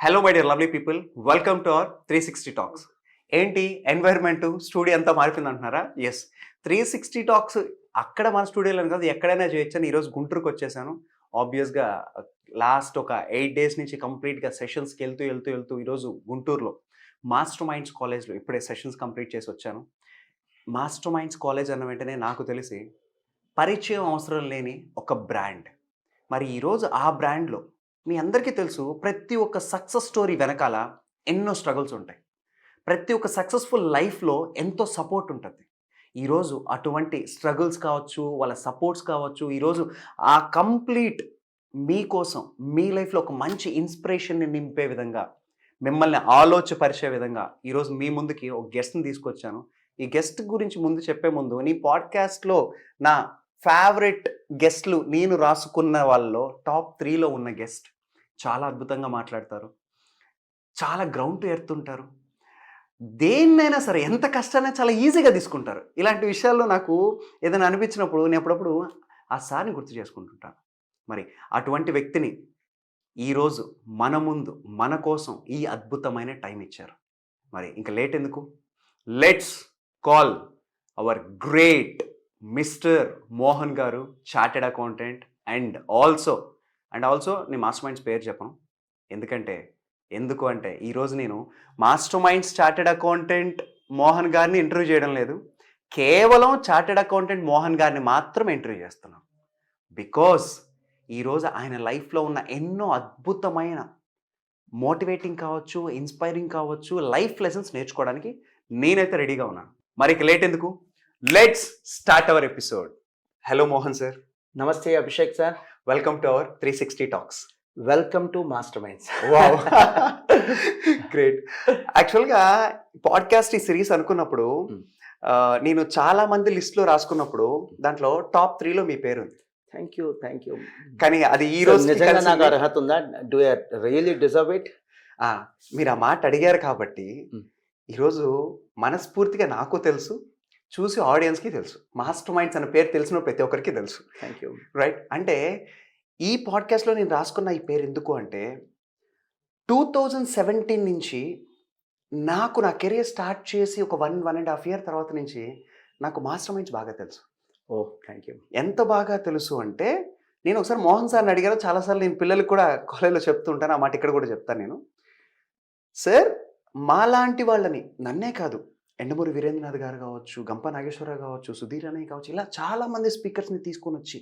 Hello my dear lovely people, welcome to our 360 talks. ఏంటి environment studio అంతా మారిపోయింది అంటున్నారా? ఎస్, 360 టాక్స్ అక్కడ మన స్టూడియోలో కాదు, ఎక్కడైనా చేయొచ్చని ఈరోజు గుంటూరుకు వచ్చేసాను. ఆబ్వియస్గా లాస్ట్ ఒక 8 డేస్ నుంచి కంప్లీట్గా సెషన్స్కి వెళ్తూ ఈరోజు గుంటూరులో మాస్టర్ మైండ్స్ కాలేజ్లో ఇప్పుడే సెషన్స్ కంప్లీట్ చేసి వచ్చాను. మాస్టర్ మైండ్స్ కాలేజ్ అన్న వెంటనే నాకు తెలిసి పరిచయం అవసరం లేని ఒక బ్రాండ్. మరి ఈరోజు ఆ బ్రాండ్లో మీ అందరికీ తెలుసు, ప్రతి ఒక్క సక్సెస్ స్టోరీ వెనకాల ఎన్నో స్ట్రగుల్స్ ఉంటాయి. ప్రతి ఒక్క సక్సెస్ఫుల్ లైఫ్లో ఎంతో సపోర్ట్ ఉంటుంది. ఈరోజు అటువంటి స్ట్రగుల్స్ కావచ్చు, వాళ్ళ సపోర్ట్స్ కావచ్చు, ఈరోజు ఆ కంప్లీట్ మీకోసం మీ లైఫ్లో ఒక మంచి ఇన్స్పిరేషన్ని నింపే విధంగా, మిమ్మల్ని ఆలోచపరిచే విధంగా ఈరోజు మీ ముందుకి ఒక గెస్ట్ని తీసుకొచ్చాను. ఈ గెస్ట్ గురించి ముందు చెప్పే ముందు, నీ పాడ్కాస్ట్లో నా ఫేవరెట్ గెస్ట్లు నేను రాసుకున్న వాళ్ళలో టాప్ 3లో ఉన్న గెస్ట్. చాలా అద్భుతంగా మాట్లాడతారు, చాలా గ్రౌండ్ టు ఎర్త్ ఉంటారు, దేన్నైనా సరే ఎంత కష్టాన్ని చాలా ఈజీగా తీసుకుంటారు. ఇలాంటి విషయాల్లో నాకు ఏదైనా అనిపించినప్పుడు నేను అప్పుడప్పుడు ఆ సార్ని గుర్తు చేసుకుంటుంటాను. మరి అటువంటి వ్యక్తిని ఈరోజు మన ముందు మన కోసం ఈ అద్భుతమైన టైం ఇచ్చారు. మరి ఇంకా లేట్ ఎందుకు, let's call hour great mister Mohan గారు, చార్టెడ్ అకౌంటెంట్ అండ్ ఆల్సో నేను మాస్టర్ మైండ్స్ పేరు చెప్పను. ఎందుకు అంటే ఈరోజు నేను master minds chartered accountant Mohan గారిని ఇంటర్వ్యూ చేయడం లేదు, కేవలం చార్టెడ్ అకౌంటెంట్ మోహన్ గారిని మాత్రం ఇంటర్వ్యూ చేస్తున్నాను. బికాస్ ఈరోజు ఆయన లైఫ్లో ఉన్న ఎన్నో అద్భుతమైన మోటివేటింగ్ కావచ్చు, ఇన్స్పైరింగ్ కావచ్చు, లైఫ్ లెసన్స్ నేర్చుకోవడానికి నేనైతే రెడీగా ఉన్నాను. మరి ఇక లేట్ ఎందుకు, let's start our episode. Hello Mohan sir. నమస్తే Abhishek sir. Welcome to our 360 talks. Welcome to master minds. Wow, great. యాక్చువల్గా పాడ్కాస్ట్ ఈ సిరీస్ అనుకున్నప్పుడు నేను చాలా మంది లిస్ట్లో రాసుకున్నప్పుడు దాంట్లో టాప్ 3లో మీ పేరు ఉంది. Thank you. కానీ అది ఈ రోజు నిజంగా నాకు అర్హత ఉందా? Do I really deserve it? మీరు ఆ మాట అడిగారు కాబట్టి ఈరోజు మనస్ఫూర్తిగా నాకు తెలుసు, చూసి ఆడియన్స్కి తెలుసు, మాస్టర్ మైండ్స్ అనే పేరు తెలిసిన ప్రతి ఒక్కరికి తెలుసు. Thank you. రైట్. అంటే ఈ పాడ్కాస్ట్లో నేను రాసుకున్న ఈ పేరు ఎందుకు అంటే 2017 నుంచి నాకు నా కెరియర్ స్టార్ట్ చేసి ఒక 1.5 year తర్వాత నుంచి నాకు మాస్టర్ మైండ్స్ బాగా తెలుసు. Thank you. ఎంత బాగా తెలుసు అంటే నేను ఒకసారి మోహన్ సార్ని అడిగాను, చాలాసార్లు నేను పిల్లలకు కూడా కాలేజ్లో చెప్తుంటాను, ఆ మాట ఇక్కడ కూడా చెప్తాను నేను. సార్, మాలాంటి వాళ్ళని, నన్నే కాదు, ఎండమూరి వీరేంద్రనాథ్ గారు కావచ్చు, గంప నాగేశ్వరరావు కావచ్చు, సుధీర్ అన్నయ్య కావచ్చు, ఇలా చాలామంది స్పీకర్స్ని తీసుకొని వచ్చి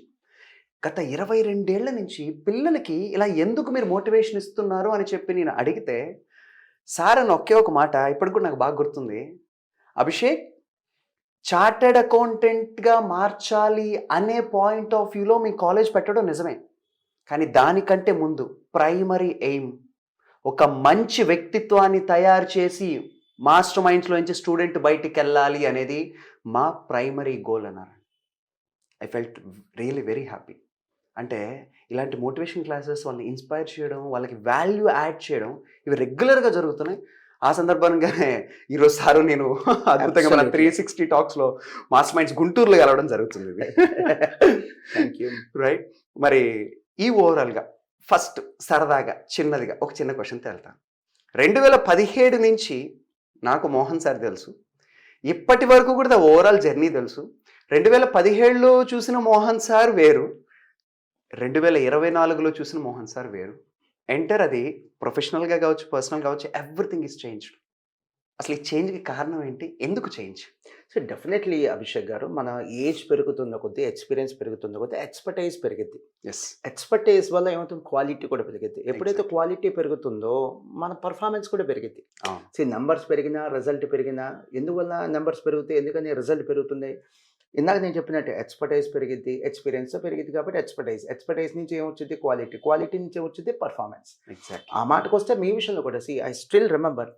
గత 22 ఏళ్ల నుంచి పిల్లలకి ఇలా ఎందుకు మీరు మోటివేషన్ ఇస్తున్నారు అని చెప్పి నేను అడిగితే సార్ అని ఒకే ఒక మాట ఇప్పటికి కూడా నాకు బాగా గుర్తుంది. అభిషేక్, చార్టెడ్ అకౌంటెంట్గా మార్చాలి అనే పాయింట్ ఆఫ్ వ్యూలో మీ కాలేజ్ పెట్టడం నిజమే, కానీ దానికంటే ముందు ప్రైమరీ ఎయిమ్ ఒక మంచి వ్యక్తిత్వాన్ని తయారు చేసి మాస్టర్ మైండ్స్లో నుంచి స్టూడెంట్ బయటికి వెళ్ళాలి అనేది మా ప్రైమరీ గోల్ అన్నారు. I felt really very happy. అంటే ఇలాంటి మోటివేషన్ క్లాసెస్ వాళ్ళని ఇన్స్పైర్ చేయడం, వాళ్ళకి వాల్యూ యాడ్ చేయడం, ఇవి రెగ్యులర్గా జరుగుతున్నాయి. ఆ సందర్భంగానే ఈరోజు సారు నేను అద్భుతంగా మన 360 టాక్స్లో మాస్టర్ మైండ్స్ గుంటూరులో కలవడం జరుగుతుంది. Thank you. రైట్. మరి ఈ ఓవరాల్గా ఫస్ట్ సరదాగా చిన్నదిగా ఒక చిన్న క్వశ్చన్తో వెళ్తాను. 2017 నుంచి నాకు మోహన్ సార్ తెలుసు, ఇప్పటి వరకు కూడా ఓవరాల్ జర్నీ తెలుసు. 2017లో చూసిన మోహన్ సార్ వేరు, 2024లో చూసిన మోహన్ సార్ వేరు. ఎంటర్ అది ప్రొఫెషనల్గా కావచ్చు, పర్సనల్ కావచ్చు, ఎవ్రీథింగ్ ఈజ్ చేంజ్డ్. అసలు ఈ చేంజ్కి కారణం ఏంటి, ఎందుకు చేంజ్? సో డెఫినెట్లీ అభిషేక్ గారు, మన ఏజ్ పెరుగుతున్న కొద్దీ, ఎక్స్పీరియన్స్ పెరుగుతున్న కొద్దీ ఎక్స్పర్టైజ్ పెరిగిద్ది. ఎక్స్పర్టైజ్ వల్ల ఏమవుతుంది, క్వాలిటీ కూడా పెరిగిద్ది. ఎప్పుడైతే క్వాలిటీ పెరుగుతుందో మన పర్ఫార్మెన్స్ కూడా పెరిగిద్ది. నెంబర్స్ పెరిగినా, రిజల్ట్ పెరిగినా, ఎందువల్ల నెంబర్స్ పెరుగుతాయి, ఎందుకని రిజల్ట్ పెరుగుతుంది? ఇందాక నేను చెప్పినట్టు ఎక్స్పర్టైజ్ పెరిగిద్ది, ఎక్స్పీరియన్స్ పెరిగిద్ది. కాబట్టి ఎక్స్పర్టైజ్ నుంచి ఏమొచ్చింది, క్వాలిటీ నుంచి వచ్చింది పర్ఫార్మెన్స్. ఆ మాటకు వస్తే మీ విషయంలో కూడా ఐ స్టిల్ రిమెంబర్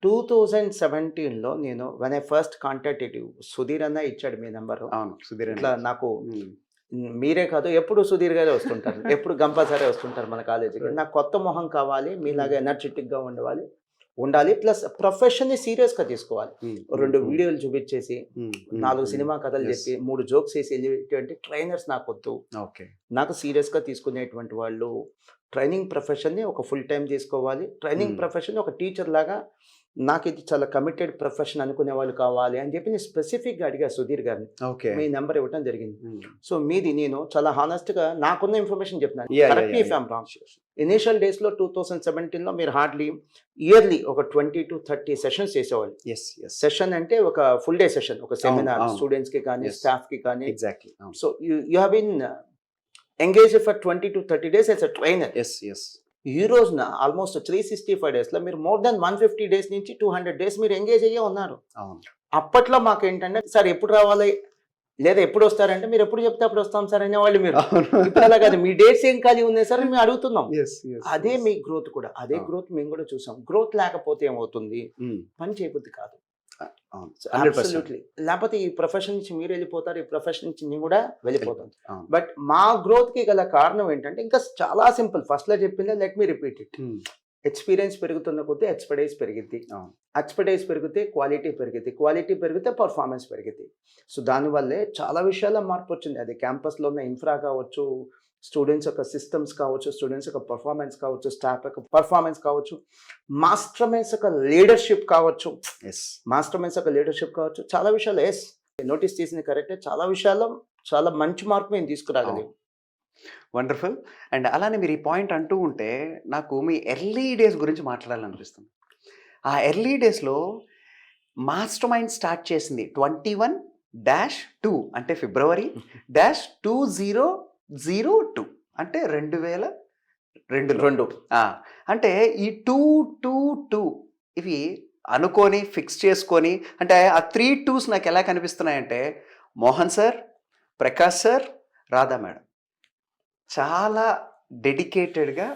2017లో నేను when I first contacted you, Sudheer అన్న ఇచ్చాడు మీ నెంబరు. అవును, సుధీర్. ఇట్లా నాకు మీరే కాదు, ఎప్పుడు సుధీర్ గారే వస్తుంటారు, ఎప్పుడు గంపా సరే వస్తుంటారు మన కాలేజీకి. నాకు కొత్త మొహం కావాలి, మీలాగా ఎనర్జెటిక్గా ఉండాలి, ప్లస్ ప్రొఫెషన్ని సీరియస్గా తీసుకోవాలి. 2 వీడియోలు చూపించేసి, 4 సినిమా కథలు చెప్పి, 3 జోక్స్ వేసి వెళ్ళేటువంటి ట్రైనర్స్ నాకు వద్దు. నాకు సీరియస్గా తీసుకునేటువంటి వాళ్ళు, ట్రైనింగ్ ప్రొఫెషన్ని ఒక ఫుల్ టైం చేసుకోవాలి. Training Hmm. ప్రొఫెషన్ ఒక టీచర్ లాగా నాకు ఇది చాలా కమిటెడ్ ప్రొఫెషన్ అనుకునే వాళ్ళు కావాలి అని చెప్పి నేను స్పెసిఫిక్గా అడిగా సుధీర్ గారిని. ఓకే. మీ నెంబర్ ఇవ్వడం జరిగింది. సో మీది నేను చాలా హానెస్ట్గా నాకున్న ఇన్ఫర్మేషన్ చెప్తున్నాను. Yeah, కరెక్ట్ yeah, మీ ఫ్యామ్ రాంగ్. ఇనీషియల్ డేస్లో 2017లో మీరు హార్డ్లీ ఇయర్లీ ఒక 20 to 30 సెషన్స్ చేసేవాళ్ళు. ఎస్ ఎస్ సెషన్ అంటే ఒక ఫుల్ డే సెషన్, ఒక సెమినార్ అవును. స్టూడెంట్స్కి కానీ Yes. స్టాఫ్కి కానీ. Exactly. So you have been engage for 20 to 30 days as a trainer. Yes yes ఈ రోజున ఆల్మోస్ట్ 365 డేస్లో మీరు మోర్ దాన్ 150 డేస్ నుంచి 200 డేస్ మీరు ఎంగేజ్ అయ్యే ఉన్నారు. అవును. అప్పట్లో మాకు ఏంటంటే సార్ ఎప్పుడు రావాలి లేదా ఎప్పుడు వస్తారంటే మీరు ఎప్పుడు చెప్తే అప్పుడు వస్తాం సార్ అనేవాళ్ళు మీరు. ఇప్పుడు అలా కాదు, మీ డేట్స్ ఏం ఖాళీ ఉన్నాయి సార్ అని మేము అడుగుతున్నాం. అదే మీ గ్రోత్ కూడా, అదే గ్రోత్ మేము కూడా చూసాం. గ్రోత్ లేకపోతే ఏమవుతుంది, పని చేయబుద్ధి కాదు. Absolutely. లేకపోతే ఈ ప్రొఫెషన్ నుంచి మీరు వెళ్ళిపోతారు, ఈ ప్రొఫెషన్ నుంచి నేను కూడా వెళ్ళిపోతాను. బట్ మా గ్రోత్ కి గల కారణం ఏంటంటే ఇంకా చాలా సింపుల్. ఫస్ట్ లో చెప్పిందే, let me repeat it. Experience పెరుగుతున్న కొద్దీ ఎక్స్పర్టైజ్ పెరిగిద్ది. ఎక్స్పర్టైజ్ పెరిగితే క్వాలిటీ పెరిగిద్ది, క్వాలిటీ పెరిగితే పర్ఫార్మెన్స్ పెరిగిద్ది. సో దానివల్లే చాలా విషయాల్లో మార్పు వచ్చింది. అది క్యాంపస్లో ఉన్న ఇన్ఫ్రా కావచ్చు, స్టూడెంట్స్ యొక్క సిస్టమ్స్ కావచ్చు, స్టూడెంట్స్ యొక్క పర్ఫార్మెన్స్ కావచ్చు, స్టాఫ్ యొక్క పర్ఫార్మెన్స్ కావచ్చు, మాస్టర్ మైండ్స్ యొక్క లీడర్షిప్ కావచ్చు, మాస్టర్ మైండ్స్ యొక్క లీడర్షిప్ కావచ్చు, చాలా విషయాలు ఎస్ నోటీస్ చేసింది కరెక్టే. చాలా విషయాల్లో చాలా మంచి మార్పు మేము తీసుకురాగలిగాం. వండర్ఫుల్. అండ్ అలానే మీరు ఈ పాయింట్ అంటూ ఉంటే నాకు మీ ఎర్లీ డేస్ గురించి మాట్లాడాలనిపిస్తుంది. ఆ ఎర్లీ డేస్లో మాస్టర్ మైండ్ స్టార్ట్ చేసింది 21-2 అంటే ఫిబ్రవరి -2002 అంటే 2002. అంటే ఈ 222 ఇవి అనుకొని ఫిక్స్ చేసుకొని, అంటే ఆ 3 2s నాకు ఎలా కనిపిస్తున్నాయంటే Mohan sir, Prakash sir, Radha madam చాలా డెడికేటెడ్గా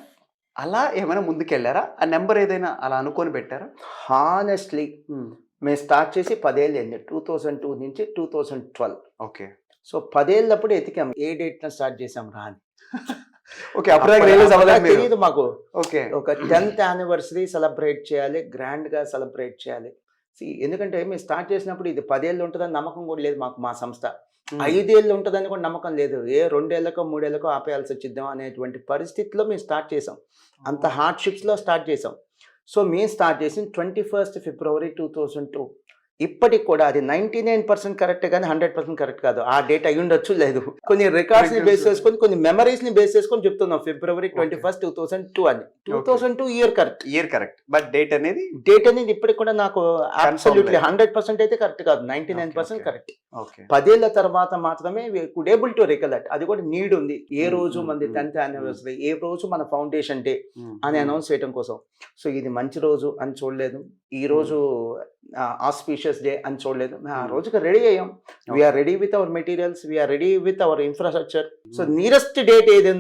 అలా ఏమైనా ముందుకెళ్ళారా? ఆ నెంబర్ ఏదైనా అలా అనుకొని పెట్టారా? హానెస్ట్లీ మేము స్టార్ట్ చేసి 10 ఏళ్ళు అయింది. 2002 నుంచి 2012. ఓకే. సో 10 ఏళ్ళప్పుడు ఎతికాం ఏ డేట్న స్టార్ట్ చేసాం రా అని. ఓకే. అప్పుడు రిలీజ్ అవ్వలేదు తెలియదు మాకు. ఓకే. ఒక 10th యానివర్సరీ సెలబ్రేట్ చేయాలి, గ్రాండ్గా సెలబ్రేట్ చేయాలి. ఎందుకంటే మేము స్టార్ట్ చేసినప్పుడు ఇది 10 ఏళ్ళు ఉంటుందని నమ్మకం కూడా లేదు మాకు. మా సంస్థ 5 ఏళ్ళు ఉంటుందని కూడా నమ్మకం లేదు. 2 ఏళ్ళకో 3 ఏళ్ళకో ఆపేయాల్సి వచ్చిద్దాం అనేటువంటి పరిస్థితిలో మేము స్టార్ట్ చేసాం. అంత హార్డ్షిప్స్లో స్టార్ట్ చేసాం. సో మేము స్టార్ట్ చేసింది 21st February 2002. ఇప్పటికి కూడా అది 99% కరెక్ట్ కానీ 100% కరెక్ట్ కాదు. ఆ డేట్ అయి ఉండొచ్చు, లేదు. కొన్ని రికార్డ్స్ ని బేస్ చేసుకొని, కొన్ని మెమరీస్ ని బేస్ చేసుకొని చెప్తున్నాం. February 21st 2002 అని. 2002 ఇయర్ కరెక్ట్. బట్ డేట్ అనేది ఇప్పటికి కూడా నాకు అబ్సల్యూట్లీ 100% అయితే కరెక్ట్ కాదు, 99% కరెక్ట్. 10 ఏళ్ల తర్వాత మాత్రమే కుడ్ ఏబుల్ టు రికలెక్ట్. అది కూడా నీడ్ ఉంది. ఏ రోజు మనది 10th యానివర్సరీ, ఏ రోజు మన ఫౌండేషన్ డే అని అనౌన్స్ చేయడం కోసం. సో ఇది మంచి రోజు అని చూడలేదు, ఈ రోజు ఆస్పీషియస్ డే అని చూడలేదు. ఆ రోజుకి రెడీ అయ్యాం. We are ready with our materials, we are ready with our infrastructure. So nearest date ఏది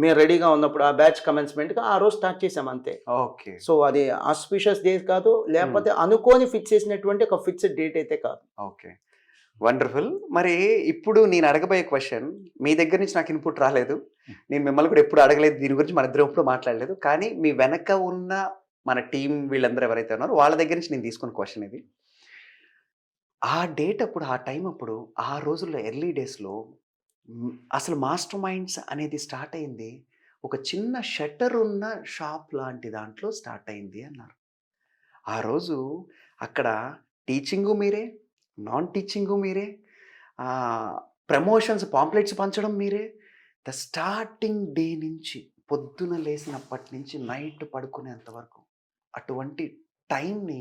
మేము రెడీగా ఉన్నప్పుడు ఆ బ్యాచ్ కమెన్స్మెంట్ ఆ రోజు స్టార్ట్ చేసాం అంతే. ఓకే. సో అది ఆస్పీషియస్ డే కాదు, లేకపోతే అనుకోని ఫిక్స్ చేసినటువంటి ఒక ఫిక్స్డ్ డేట్ అయితే కాదు. ఓకే. వండర్ఫుల్. మరి ఇప్పుడు నేను అడగబోయే క్వశ్చన్, మీ దగ్గర నుంచి నాకు ఇన్పుట్ రాలేదు, నేను మిమ్మల్ని కూడా ఎప్పుడు అడగలేదు, దీని గురించి మన ఇద్దరం ఎప్పుడు మాట్లాడలేదు. కానీ మీ వెనక ఉన్న మన టీం వీళ్ళందరూ ఎవరైతే ఉన్నారో వాళ్ళ దగ్గర నుంచి నేను తీసుకున్న క్వశ్చన్ ఇది. ఆ డేట్ అప్పుడు, ఆ టైం అప్పుడు, ఆ రోజుల్లో ఎర్లీ డేస్లో అసలు మాస్టర్ మైండ్స్ అనేది స్టార్ట్ అయింది ఒక చిన్న షట్టర్ ఉన్న షాప్ లాంటి దాంట్లో స్టార్ట్ అయింది అన్నారు. ఆ రోజు అక్కడ టీచింగు మీరే, నాన్ టీచింగు మీరే, ప్రమోషన్స్ పాంప్లెట్స్ పంచడం మీరే. ద స్టార్టింగ్ డే నుంచి పొద్దున లేసినప్పటి నుంచి నైట్ పడుకునేంత వరకు అటువంటి టైంని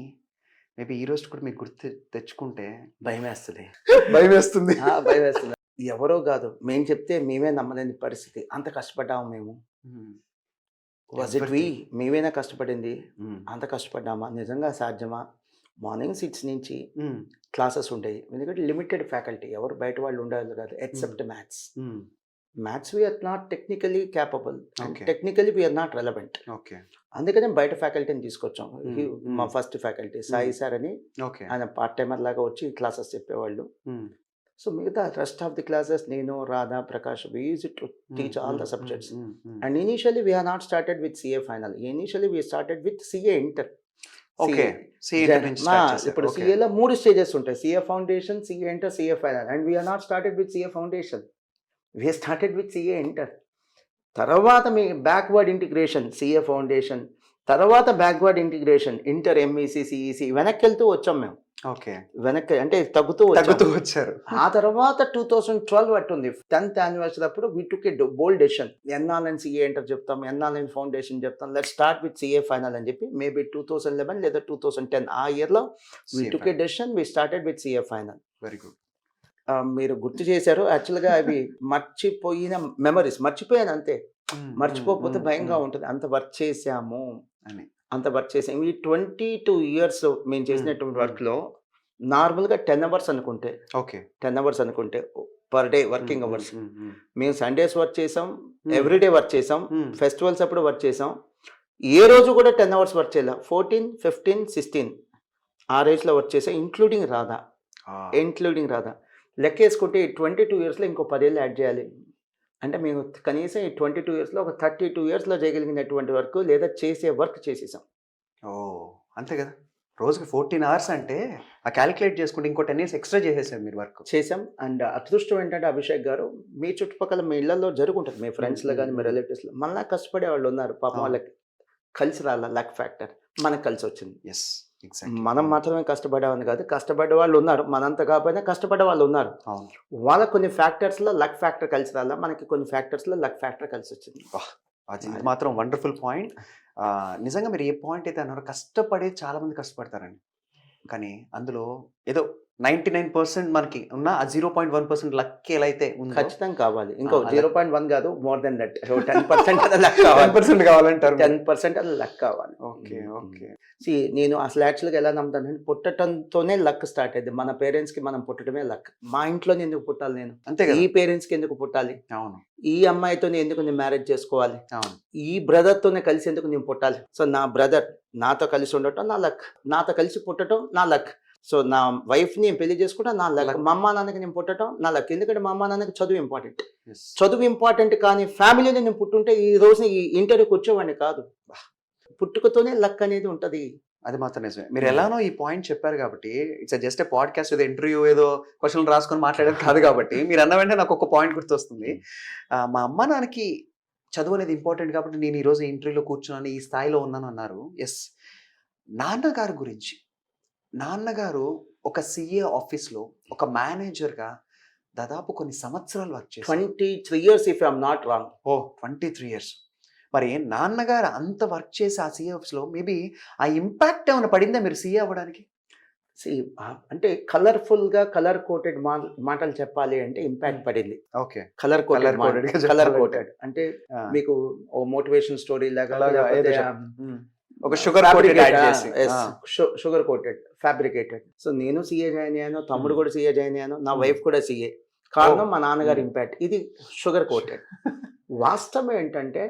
మేబీ ఈ రోజు కూడా మీకు గుర్తు తెచ్చుకుంటే భయం వేస్తుంది. భయం వేస్తుంది. భయం వేస్తుంది. ఎవరో కాదు, మేము చెప్తే మేమే నమ్మలేని పరిస్థితి. అంత కష్టపడ్డాము మేము. Was it we? మేమేనా కష్టపడింది? అంత కష్టపడ్డామా? నిజంగా సాధ్యమా? మార్నింగ్ 6 నుంచి క్లాసెస్ ఉండేవి. ఎందుకంటే లిమిటెడ్ ఫ్యాకల్టీ, ఎవరు బయట వాళ్ళు ఉండేవాళ్ళు కాదు, except maths. Maths we are not technically capable, technically we are not relevant. అందుకనే బయట ఫ్యాకల్టీని తీసుకొచ్చాం. మా ఫస్ట్ ఫ్యాకల్టీ సాయి సార్ అని, ఆయన పార్ట్ టైమర్ లాగా వచ్చి క్లాసెస్ చెప్పేవాళ్ళు. సో మిగతా రెస్ట్ ఆఫ్ ది క్లాసెస్ నేను, Radha, Prakash, we used to teach all the subjects. And initially we are not started with CA final. Initially we started with CA inter. Okay. ఇప్పుడు CA లో 3 stages ఉంటాయి: CA foundation, CA inter, CA final. And we are not started with CA foundation, we started with CA inter. తర్వాత మీ backward integration CA foundation, తర్వాత backward integration inter MEC CEC వెనక్కి వెళ్తూ వచ్చాం మేము. ఓకే. వెనక్కి అంటే తగ్గుతూ తగ్గుతూ వచ్చాం. వచ్చారు. ఆ తర్వాత 2012 అట్టుంది 10th యానివర్సరీ అప్పుడు we took A bold decision. NRN CA enter చెప్తాం, ఎన్ఆర్ఎన్ ఫౌండేషన్ చెప్తాం, let start with CA final అని చెప్పి మేబీ 2011 లేదా 2010 ఆ ఇయర్లో we CA took A decision, we started with CA final. Very good. మీరు గుర్తు చేశారు. యాక్చువల్గా అవి మర్చిపోయిన మెమరీస్, మర్చిపోయాను అంతే. మర్చిపోకపోతే భయంగా ఉంటుంది. అంత వర్క్ చేసాము అని. అంత వర్క్ చేసాము. ఈ 22 ఇయర్స్ మేము చేసినటువంటి వర్క్లో నార్మల్గా 10 అవర్స్ అనుకుంటే, ఓకే. 10 అవర్స్ అనుకుంటే పర్ డే వర్కింగ్ అవర్స్. మేము సండేస్ వర్క్ చేసాం, ఎవ్రీడే వర్క్ చేసాం, ఫెస్టివల్స్ అప్పుడు వర్క్ చేసాం. ఏ రోజు కూడా 10 అవర్స్ వర్క్ చేయలే. 14, 15, 16 ఆ రేంజ్లో వర్క్ చేసాం, ఇంక్లూడింగ్ రాధా. లెక్కేసుకుంటే ఈ 22 ఇయర్స్లో ఇంకో 10 ఏళ్ళు యాడ్ చేయాలి. అంటే మేము కనీసం ఈ 22 ఇయర్స్లో ఒక 32 ఇయర్స్లో చేయగలిగినటువంటి వర్క్ లేదా చేసే వర్క్ చేసేసాం. ఓ అంతే కదా. రోజుకి 14 అవర్స్ అంటే ఆ క్యాలిక్యులేట్ చేసుకుంటే ఇంకో 10 ఇయర్స్ ఎక్స్ట్రా చేసేసారు మీరు వర్క్. చేసాం. అండ్ అదృష్టం ఏంటంటే అభిషేక్ గారు, మీ చుట్టుపక్కల మీ ఇళ్లలో జరుగుంటుంది, మీ ఫ్రెండ్స్లో కానీ మీ రిలేటివ్స్లో మళ్ళీ కష్టపడే వాళ్ళు ఉన్నారు. పాపం వాళ్ళకి కలిసి రాల లక్ ఫ్యాక్టర్, మనకు కలిసి వచ్చింది. Yes exactly. మనం మాత్రమే కష్టపడేవాని కాదు, కష్టపడే వాళ్ళు ఉన్నారు, మనంత కాకపోయినా కష్టపడే వాళ్ళు ఉన్నారు. అవును. వాళ్ళకి కొన్ని ఫ్యాక్టర్స్లో లక్ ఫ్యాక్టర్ కలిసి రాలా, మనకి కొన్ని ఫ్యాక్టర్స్లో లక్ ఫ్యాక్టర్ కలిసి వచ్చింది. అది మాత్రం వండర్ఫుల్ పాయింట్. నిజంగా మీరు ఏ పాయింట్ అయితే అన్నారో, కష్టపడే చాలా మంది కష్టపడతారండి. కానీ అందులో ఏదో 99% మనకి ఉన్న ఆ 0.1% లక్ ఎలా అయితే ఉందో ఖచ్చితంగా కావాలి. ఇంకో అలా. 0.1 కాదు, మోర్ దెన్ దట్ 10% అది లక్ కావాలి. 10% కావాలంటారు. 10% అది లక్ కావాలి. Okay okay. నేను అసలు యాక్చువల్గా ఎలా నమ్ముతానంటే, పుట్టడంతోనే లక్ స్టార్ట్ అయింది. మన పేరెంట్స్కి మనం పుట్టడమే లక్. మా ఇంట్లోనే ఎందుకు పుట్టాలి నేను, అంతే కదా. ఈ పేరెంట్స్కి ఎందుకు పుట్టాలి, అవును ఈ అమ్మాయితోనే ఎందుకు నేను మ్యారేజ్ చేసుకోవాలి, అవును. ఈ బ్రదర్తోనే కలిసి ఎందుకు నేను పుట్టాలి. సో నా బ్రదర్ నాతో కలిసి ఉండటం నా లక్, నాతో కలిసి పుట్టడం నా లక్. సో నా వైఫ్ని నేను పెళ్లి చేసుకుంటా నా లక్. మా అమ్మ నాన్నకి నేను పుట్టడం నా లక్. ఎందుకంటే మా అమ్మ నాన్నకి చదువు ఇంపార్టెంట్. Yes. చదువు ఇంపార్టెంట్ కానీ ఫ్యామిలీని నేను పుట్టుంటే ఈ రోజున ఈ ఇంటర్వ్యూకి వచ్చేవాడిని కాదు. పుట్టుకతోనే లక్ అనేది ఉంటుంది. అది మాత్రం నిజమే. మీరు ఎలానో ఈ పాయింట్ చెప్పారు కాబట్టి, ఇట్స్ జస్ట్ ఏ పాడ్కాస్ట్, ఏదో ఇంటర్వ్యూ ఏదో క్వశ్చన్లు రాసుకొని మాట్లాడేది కాదు కాబట్టి, మీరు అన్న వెంటనే నాకు ఒక పాయింట్ గుర్తొస్తుంది. మా అమ్మ నాన్నకి చదువు అనేది ఇంపార్టెంట్ కాబట్టి నేను ఈరోజు ఇంటర్వ్యూలో కూర్చున్నాను, ఈ స్థాయిలో ఉన్నాను అన్నారు. ఎస్. నాన్నగారు గురించి, నాన్నగారు ఒక సిఏ ఆఫీస్లో ఒక మేనేజర్గా దాదాపు కొన్ని సంవత్సరాలు వర్క్ చేశారు. 23 years if I'm not wrong. 23 years. మరి నాన్నగారు అంత వర్క్ చేసి ఆ సీఏ ఆఫీస్లో మేబీ ఆ ఇంపాక్ట్ ఏమైనా పడిందా మీరు సీఏ అవ్వడానికి? అంటే కలర్ఫుల్గా కలర్ కోటెడ్ మాటలు చెప్పాలి అంటే ఇంపాక్ట్ పడింది. Okay. Colour coated colour coated అంటే మీకు ఓ మోటివేషన్ స్టోరీ లాగా, ఒక sugar sugar coated fabricated. So నేను సీఏ జాయిన్ అయ్యాను, తమ్ముడు కూడా సీఏ జాయిన్ అయ్యాను, నా వైఫ్ కూడా సీఏ. కారణం మా నాన్నగారి ఇంపాక్ట్. ఇది షుగర్ కోటెడ్. వాస్తవం ఏంటంటే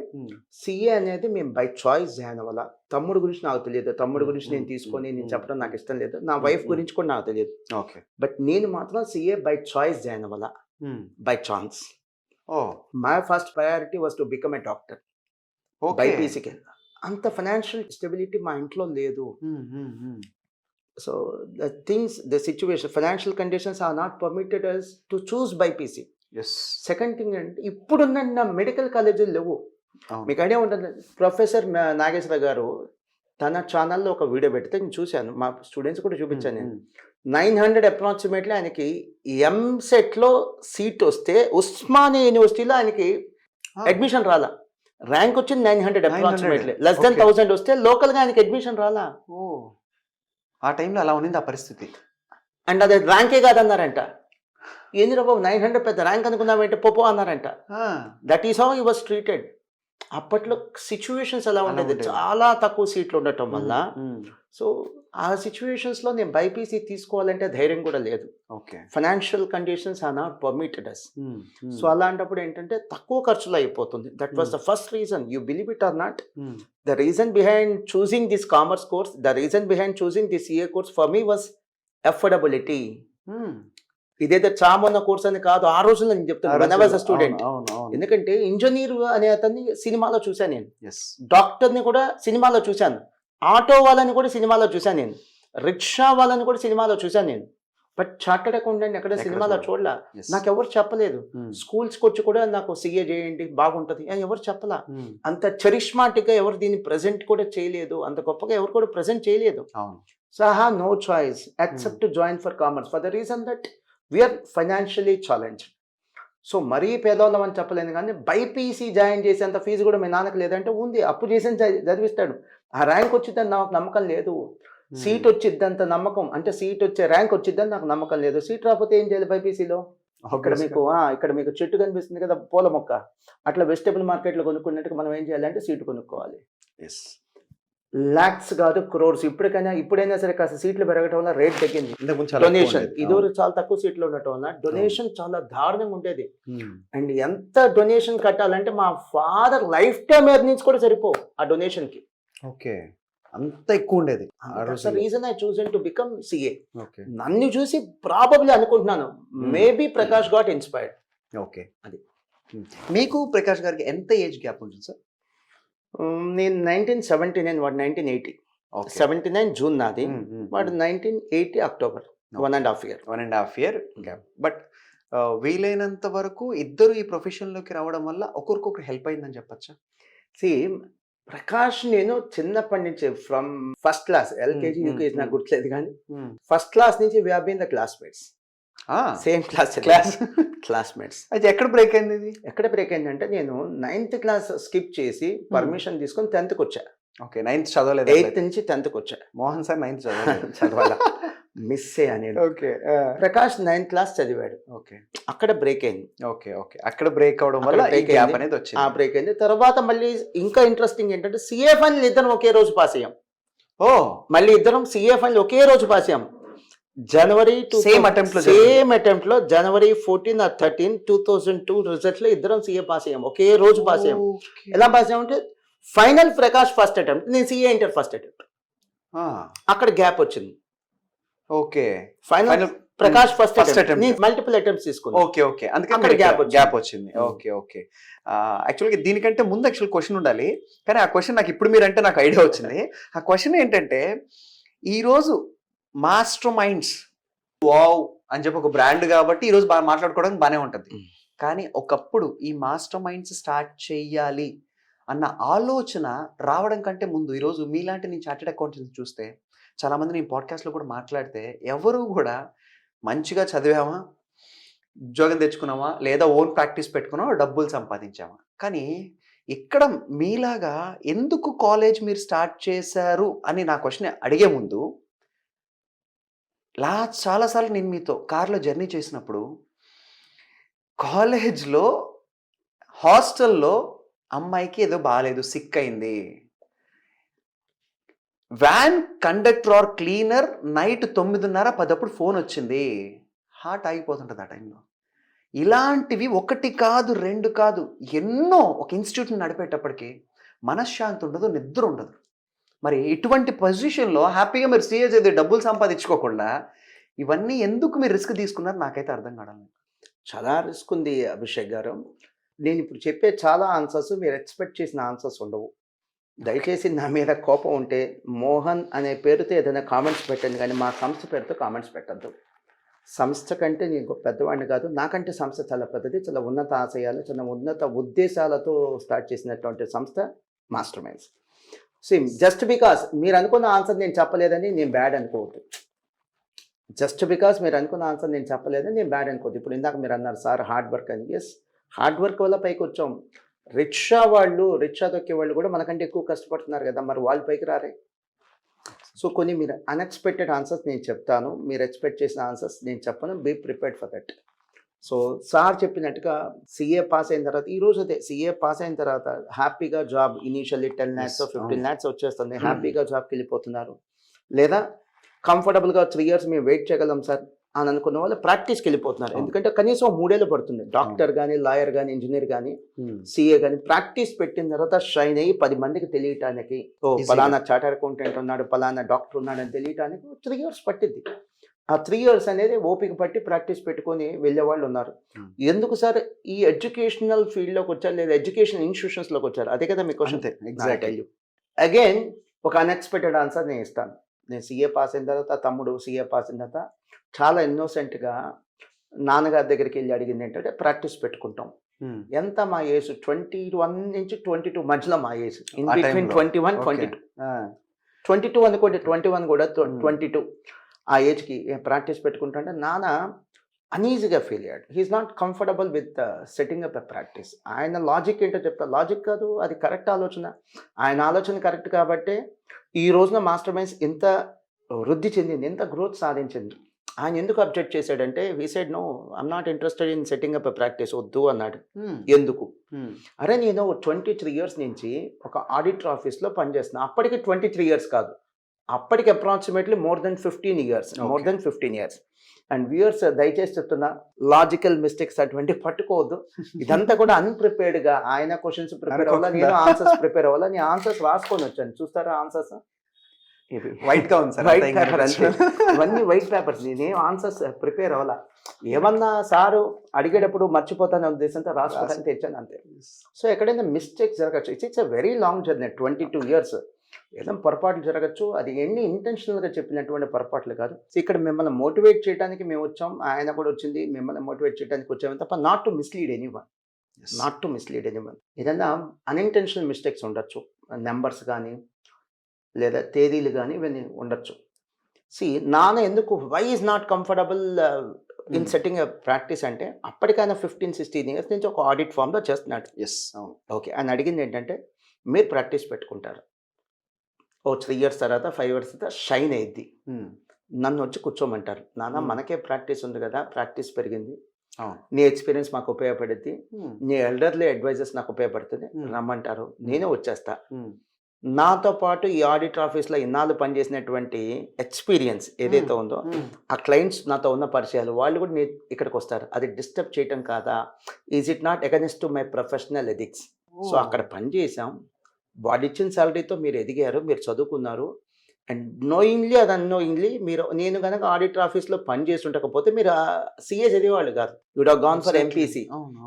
సీఏ అనేది మేము బై చాయిస్ జాయిన్ అవ్వాల. తమ్ముడు గురించి నాకు తెలియదు, తమ్ముడు గురించి నేను తీసుకొని నేను చెప్పడం నాకు ఇష్టం లేదు, నా వైఫ్ గురించి కూడా నాకు తెలియదు. ఓకే. బట్ నేను మాత్రం సీఏ బై చాయిస్ జాయిన్ అవ్వాల, by chance. My first priority was to become a doctor. బైపీసీకి అంత ఫైనాన్షియల్ స్టెబిలిటీ మా ఇంట్లో లేదు. So the situation, financial conditions are not permitted us to choose BiPC. Second thing అంటే ఇప్పుడున్న మెడికల్ కాలేజీలు లేవు. మీకు ఐడియా ఉంటుంది, ప్రొఫెసర్ నాగేశ్వర గారు తన ఛానల్లో ఒక వీడియో పెడితే నేను చూశాను, మా స్టూడెంట్స్ కూడా చూపించాను నేను. 900 అప్రాక్సిమేట్లీ ఆయనకి ఎంసెట్లో సీట్ వస్తే ఉస్మానియా యూనివర్సిటీలో ఆయనకి అడ్మిషన్ రాలా. ర్యాంక్ వచ్చింది 900 అప్రాక్సిమేట్లీ, లెస్ దెన్ 1000 వస్తే లోకల్గా ఆయనకి అడ్మిషన్ రాలా. ఆ టైంలో అలా ఉంది ఆ పరిస్థితి. అండ్ అది ర్యాంకే కాదన్నారంట. ఏందిరా బాబు 900 పెద్ద ర్యాంక్ అనుకున్నామంటే పోపో అన్నారంట. That is how he was treated. అప్పట్లో సిచ్యువేషన్స్ ఎలా ఉండేది, చాలా తక్కువ సీట్లు ఉండటం వల్ల. సో ఆ సిచ్యువేషన్స్లో నేను బైపీసీ తీసుకోవాలంటే ధైర్యం కూడా లేదు. Financial conditions are not permitted us. So అలాంటప్పుడు ఏంటంటే తక్కువ ఖర్చులో అయిపోతుంది. That was the first reason. You believe it or not, the reason behind choosing this commerce course, the reason behind choosing this CA course for me was affordability. ఇదైతే చామన్న course అని కాదు, ఆ రోజుల్లో నేను చెప్తాను స్టూడెంట్. ఎందుకంటే ఇంజనీర్ అనే అతన్ని సినిమాలో చూశాను నేను, డాక్టర్ని కూడా సినిమాలో చూశాను, ఆటో వాళ్ళని కూడా సినిమాలో చూశాను నేను, రిక్షా వాళ్ళని కూడా సినిమాలో చూశాను నేను. బట్ చార్టెడ్ అకౌంటెంట్ ఎక్కడ ఎక్కడ సినిమాలో చూడలా. నాకు ఎవరు చెప్పలేదు. స్కూల్స్కి వచ్చి కూడా నాకు సీఏ చేయండి బాగుంటుంది అని ఎవరు చెప్పలా. అంత చరిష్మాటిక్గా ఎవరు దీన్ని ప్రజెంట్ కూడా చేయలేదు, అంత గొప్పగా ఎవరు కూడా ప్రజెంట్ చేయలేదు. అవును. So I have no choice except to join for commerce for the reason that we are financially challenge. సో మరీ పేదవాళ్ళం అని చెప్పలేను, కానీ బైపీసీ జాయిన్ చేసేంత ఫీజు కూడా మీ నాన్నకు లేదంటే ఉంది. అప్పు చేసి చదివిస్తాడు. ఆ ర్యాంక్ వచ్చిద్దని నాకు నమ్మకం లేదు. సీట్ వచ్చిద్దంత నమ్మకం, అంటే సీట్ వచ్చే ర్యాంక్ వచ్చిద్దని నాకు నమ్మకం లేదు. సీట్ రాకపోతే ఏం చేయాలి బైపీసీలో? ఇక్కడ మీకు చెట్టు కనిపిస్తుంది కదా పూల మొక్క, అట్లా వెజిటబుల్ మార్కెట్లో కొనుక్కున్నట్టుగా మనం ఏం చేయాలంటే సీటు కొనుక్కోవాలి. లాక్స్ కాదు క్రోర్స్. ఇప్పుడైనా సరే కాస్త సీట్లు పెరగటం వల్ల రేట్ తగ్గింది. డొనేషన్ ఇదివరకు చాలా తక్కువ సీట్లు ఉండటం వల్ల డొనేషన్ చాలా దారుణంగా ఉండేది. అండ్ ఎంత డొనేషన్ కట్టాలంటే మా ఫాదర్ లైఫ్ టైమ్ ఎర్నింగ్స్ కూడా సరిపోవు ఆ డొనేషన్ కి. ఓకే, అంత ఎక్కువ ఉండేది. Reason I chosen to become CA. నన్ను చూసి ప్రాబబ్లీ అనుకుంటున్నాను maybe Prakash got inspired. Okay, అది మీకు ప్రకాష్ గారికి ఎంత ఏజ్ గ్యాప్ ఉంటుంది సార్? నేను 1979, వాడు 1980. 79 జూన్ నాది, వాడు 1980 October. 1.5 year. 1.5 year gap. But వీలైనంత వరకు ఇద్దరు ఈ ప్రొఫెషన్లోకి రావడం వల్ల ఒకరికొకరు హెల్ప్ అయిందని చెప్పచ్చా? ప్రకాష్ నేను చిన్నప్పటి నుంచి from first class, LKG UKG నాకు గుర్తులేదు, కానీ ఫస్ట్ క్లాస్ నుంచి we have been the classmates. Same classmates. అయితే ఎక్కడ బ్రేక్ అయింది ఇది? ఎక్కడ బ్రేక్ అయిందంటే నేను 9th క్లాస్ స్కిప్ చేసి పర్మిషన్ తీసుకొని 10th వచ్చా. ఓకే, 9th చదవలేదు. 8th నుంచి 10th వచ్చా. మోహన్ సార్ 9th చదవాలి మిస్ అయ్యా నేను. ఓకే, ప్రకాష్ 9th క్లాస్ చదివాడు. ఓకే, అక్కడ బ్రేక్ అయింది. ఓకే ఓకే, అక్కడ బ్రేక్ అవడం వల్ల ఈ గ్యాప్ అనేది వచ్చింది. బ్రేక్ అయింది. తర్వాత మళ్ళీ ఇంకా ఇంట్రెస్టింగ్ ఏంటంటే సిఏ ఫైనల్ ఇద్దరం ఒకే రోజు పాస్ అయ్యాం. మళ్ళీ ఇద్దరం సిఏ ఫైనల్ ఒకే రోజు పాస్ అయ్యాం. జనవరి సేమ్ అటెంప్ట్ లో జనవరి 14 or 13, 2002 రిజల్ట్ లో ఇద్దరం సిఏ పాస్ అయ్యాం. ఒకే రోజు పాస్ అయ్యాం. ఎలా పాస్ అయ్యామంటే ఫైనల్ ప్రకాష్ ఫస్ట్ అటెంప్ట్, నేను సిఏ ఇంటర్ ఫస్ట్ అటెంప్ట్. అక్కడ గ్యాప్ వచ్చింది. Okay, final Prakash first attempt, multiple attempts తీసుకున్నాను. ఓకే ఓకే, అందుకే గ్యాప్ వచ్చింది. ఓకే ఓకే, యాక్చువల్గా దీనికంటే ముందు యాక్చువల్ క్వశ్చన్ ఉండాలి, కానీ ఆ క్వశ్చన్ నాకు ఇప్పుడు మీరంటే నాకు ఐడియా వచ్చింది. ఆ క్వశ్చన్ ఏంటంటే, ఈరోజు మాస్టర్ మైండ్స్ వావ్ అని చెప్పి ఒక బ్రాండ్ కాబట్టి ఈరోజు బాగా మాట్లాడుకోవడానికి బాగానే ఉంటుంది. కానీ ఒకప్పుడు ఈ మాస్టర్ మైండ్స్ స్టార్ట్ చేయాలి అన్న ఆలోచన రావడం కంటే ముందు ఈరోజు మీలాంటి నేను చార్టెడ్ అకౌంటెంట్స్ చూస్తే చాలామంది నేను పాడ్కాస్ట్లో కూడా మాట్లాడితే ఎవరు కూడా మంచిగా చదివామా, ఉద్యోగం తెచ్చుకున్నామా, లేదా ఓన్ ప్రాక్టీస్ పెట్టుకున్నామా, డబ్బులు సంపాదించామా. కానీ ఇక్కడ మీలాగా ఎందుకు కాలేజ్ మీరు స్టార్ట్ చేశారు అని నా క్వశ్చన్ అడిగే ముందు, చాలాసార్లు నేను మీతో కార్లో జర్నీ చేసినప్పుడు కాలేజ్లో హాస్టల్లో అమ్మాయికి ఏదో బాగాలేదు, సిక్ అయింది, van conductor or cleaner night 9:30-10 phone వచ్చింది, హార్ట్ ఆగిపోతుంటుంది ఆ టైంలో. ఇలాంటివి ఒకటి కాదు, రెండు కాదు, ఎన్నో. ఒక ఇన్స్టిట్యూట్ని నడిపేటప్పటికి మనశ్శాంతి ఉండదు, నిద్ర ఉండదు. మరి ఇటువంటి పొజిషన్లో హ్యాపీగా మీరు సీఏ చదివి డబ్బులు సంపాదించుకోకుండా ఇవన్నీ ఎందుకు మీరు రిస్క్ తీసుకున్నారు నాకైతే అర్థం కావడం. చాలా రిస్క్ ఉంది అభిషేక్ గారు. నేను ఇప్పుడు చెప్పే చాలా ఆన్సర్స్ మీరు ఎక్స్పెక్ట్ చేసిన ఆన్సర్స్ ఉండవు. దయచేసి నా మీద కోపం ఉంటే మోహన్ అనే పేరుతో ఏదైనా కామెంట్స్ పెట్టండి, కానీ మా సంస్థ పేరుతో కామెంట్స్ పెట్టద్దు. సంస్థ కంటే నేను పెద్దవాడిని కాదు, నాకంటే సంస్థ చాలా పెద్దది, చాలా ఉన్నత ఆశయాలు, చాలా ఉన్నత ఉద్దేశాలతో స్టార్ట్ చేసినటువంటి సంస్థ master minds. Same just because మీరు అనుకున్న ఆన్సర్ నేను చెప్పలేదని నేను బ్యాడ్ అనుకోవద్దు. జస్ట్ బికాస్ మీరు అనుకున్న ఆన్సర్ నేను చెప్పలేదని నేను బ్యాడ్ అనుకోవద్దు. ఇప్పుడు ఇందాక మీరు అన్నారు సార్ హార్డ్ వర్క్ అని. ఎస్, హార్డ్ వర్క్ వల్ల పైకి వచ్చాం. రిక్షా తొక్కే వాళ్ళు కూడా మనకంటే ఎక్కువ కష్టపడుతున్నారు కదా, మరి వాళ్ళు పైకి రారే. సో కొన్ని మీరు అన్ఎక్స్పెక్టెడ్ ఆన్సర్స్ నేను చెప్తాను, మీరు ఎక్స్పెక్ట్ చేసిన ఆన్సర్స్ నేను చెప్పను. Be prepared for that. So sir చెప్పినట్టుగా సిఏ పాస్ అయిన తర్వాత, ఈరోజు అదే సిఏ పాస్ అయిన తర్వాత హ్యాపీగా జాబ్, ఇనీషియల్లీ 10 lakhs 15 lakhs వచ్చేస్తుంది, హ్యాపీగా జాబ్కి వెళ్ళిపోతున్నారు. లేదా కంఫర్టబుల్గా 3 years మేము వెయిట్ చేయగలం సార్ అని అనుకున్న వాళ్ళు ప్రాక్టీస్కి వెళ్ళిపోతున్నారు. ఎందుకంటే కనీసం 3 ఏళ్ళు పడుతుంది. డాక్టర్ కానీ, లాయర్ కానీ, ఇంజనీర్ కానీ, సిఏ కానీ ప్రాక్టీస్ పెట్టిన తర్వాత షైన్ అయ్యి 10 మందికి తెలియటానికి, పలానా చార్టర్డ్ అకౌంటెంట్ ఉన్నాడు, పలానా డాక్టర్ ఉన్నాడు అని తెలియటానికి 3 years పట్టింది. ఆ 3 years అనేది ఓపిక పట్టి ప్రాక్టీస్ పెట్టుకొని వెళ్ళే వాళ్ళు ఉన్నారు. ఎందుకు సార్ ఈ ఎడ్యుకేషనల్ ఫీల్డ్లోకి వచ్చారు, లేదా ఎడ్యుకేషన్ ఇన్స్టిట్యూషన్స్లోకి వచ్చారు? అదే కదా మీ క్వశ్చన్. ఎగ్జాక్ట్లీ. అగైన్ ఒక అన్ఎక్స్పెక్టెడ్ ఆన్సర్ నేను ఇస్తాను. నేను సిఏ పాస్ అయిన తర్వాత, తమ్ముడు సిఏ పాస్ అయిన తర్వాత చాలా ఇన్నోసెంట్గా నాన్నగారి దగ్గరికి వెళ్ళి అడిగింది ఏంటంటే ప్రాక్టీస్ పెట్టుకుంటాం. ఎంత మా ఏజ్ 21 నుంచి 22 మధ్యలో మా ఏజ్, ఇన్ ఆ బిట్వీన్ టైంలో 21 ఓకే 22 అనుకోండి, 21 కూడా 22 ఆ ఏజ్కి ప్రాక్టీస్ పెట్టుకుంటుంటే నాన్న అనీజీగా ఫీల్ అయ్యాడు. He's not comfortable with setting up a practice. ఆయన లాజిక్ ఏంటో చెప్తా, లాజిక్ కాదు అది కరెక్ట్ ఆలోచన, ఆయన ఆలోచన కరెక్ట్ కాబట్టే ఈ రోజున మాస్టర్ మైండ్స్ ఇంత వృద్ధి చెందింది, ఎంత గ్రోత్ సాధించింది. ఆయన ఎందుకు అబ్జెక్ట్ చేశాడంటే he said no I'm not interested in setting up a practice, వద్దు అన్నాడు. ఎందుకు? అరే నేను 23 ఇయర్స్ నుంచి ఒక ఆడిటర్ ఆఫీస్లో పనిచేస్తున్నా. అప్పటికి 23 ఇయర్స్ కాదు, అప్పటికి approximately more than 15 years. And viewers దయచేసి చెప్తున్నా, లాజికల్ మిస్టేక్స్ అటువంటి పట్టుకోవద్దు. ఇదంతా కూడా అన్ప్రిపేర్డ్గా ఆయన క్వశ్చన్స్ ప్రిపేర్ అవ్వాలా, నేను ఆన్సర్స్ ప్రిపేర్ అవ్వాలా, నేను ఆన్సర్స్ రాసుకొని వచ్చాను. చూస్తారా ఆన్సర్స్? ఇవి వైట్ గా ఉంది సార్, వైట్ పేపర్ అంతే, ఇవన్నీ వైట్ పేపర్స్. నేనేం ఆన్సర్స్ ప్రిపేర్ అవ్వాలా, ఏమన్నా సారు అడిగేటప్పుడు మర్చిపోతానే ఉద్దేశంతో రాసుకోవడానికి తెచ్చాను అంతే. సో ఎక్కడైనా మిస్టేక్స్ జరగచ్చు. It's a very long journey, 22 years. ఏదో పొరపాట్లు జరగచ్చు, అది ఎన్ని ఇంటెన్షనల్గా చెప్పినటువంటి పొరపాట్లు కాదు. సో ఇక్కడ మిమ్మల్ని మోటివేట్ చేయడానికి మేము వచ్చాం, ఆయన కూడా వచ్చింది మిమ్మల్ని మోటివేట్ చేయడానికి వచ్చాము తప్ప నాట్ టు మిస్లీడ్ ఎనీవన్. ఏదైనా అన్ఇంటెన్షనల్ మిస్టేక్స్ ఉండొచ్చు, నెంబర్స్ కానీ లేదా తేదీలు కానీ ఇవన్నీ ఉండొచ్చు. నాన్న ఎందుకు why is not comfortable in setting practice అంటే అప్పటికైనా 15-16 ఇయర్స్ నుంచి ఒక ఆడిట్ ఫామ్లో చేస్తున్నాడు. ఓకే, ఆయన అడిగింది ఏంటంటే మీరు ప్రాక్టీస్ పెట్టుకుంటారు, 3 ఇయర్స్ తర్వాత 5 ఇయర్స్ తర్వాత షైన్ అయ్యిద్ది, నన్ను వచ్చి కూర్చోమంటారు. నాన్న మనకే ప్రాక్టీస్ ఉంది కదా, ప్రాక్టీస్ పెరిగింది, నీ ఎక్స్పీరియన్స్ మాకు ఉపయోగపడుద్ది, నీ ఎల్డర్లీ అడ్వైజర్స్ నాకు ఉపయోగపడుతుంది, రమ్మంటారు, నేనే వచ్చేస్తా. నాతో పాటు ఈ ఆడిటర్ ఆఫీస్లో ఇన్నాళ్ళు పనిచేసినటువంటి ఎక్స్పీరియన్స్ ఏదైతే ఉందో, ఆ క్లయింట్స్ నాతో ఉన్న పరిచయాలు, వాళ్ళు కూడా ఇక్కడికి వస్తారు. అది డిస్టర్బ్ చేయటం కాదా? Is it not against to my professional ethics? So అక్కడ పనిచేసాం, వాడు ఇచ్చిన శాలరీతో మీరు ఎదిగారు, మీరు చదువుకున్నారు, అండ్ నోయింగ్లీ అది అన్నోయింగ్లీ మీరు, నేను కనుక ఆడిటర్ ఆఫీస్లో పని చేస్తుండకపోతే మీరు సిఏ చదివేవాళ్ళు కాదు. You'd have gone for MPC,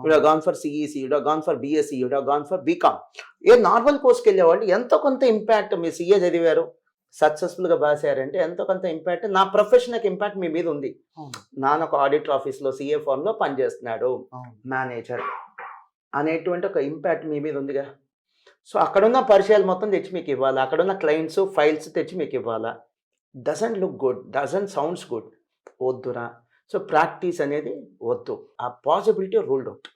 you'd have gone for CEC, you'd have gone for BSc, you'd have gone for BCom. A normal కోర్స్కి వెళ్ళేవాళ్ళు ఎంతో కొంత ఇంపాక్ట్, మీరు సిఏ చదివారు సక్సెస్ఫుల్గా బాసారంటే ఎంతో కొంత ఇంపాక్ట్, నా ప్రొఫెషనల్కి ఇంపాక్ట్ మీ మీద ఉంది. నాన్న ఒక ఆడిటర్ ఆఫీస్లో సిఏ ఫార్మ్లో పనిచేస్తున్నాడు, మేనేజర్ అనేటువంటి ఒక ఇంపాక్ట్ మీ మీద ఉందిగా. సో అక్కడున్న పరిచయాలు మొత్తం తెచ్చి మీకు ఇవ్వాలా, అక్కడున్న క్లయింట్స్ ఫైల్స్ తెచ్చి మీకు ఇవ్వాలా? Doesn't look good, doesn't sounds good, వద్దురా. సో ప్రాక్టీస్ అనేది వద్దు, ఆ possibility ruled out.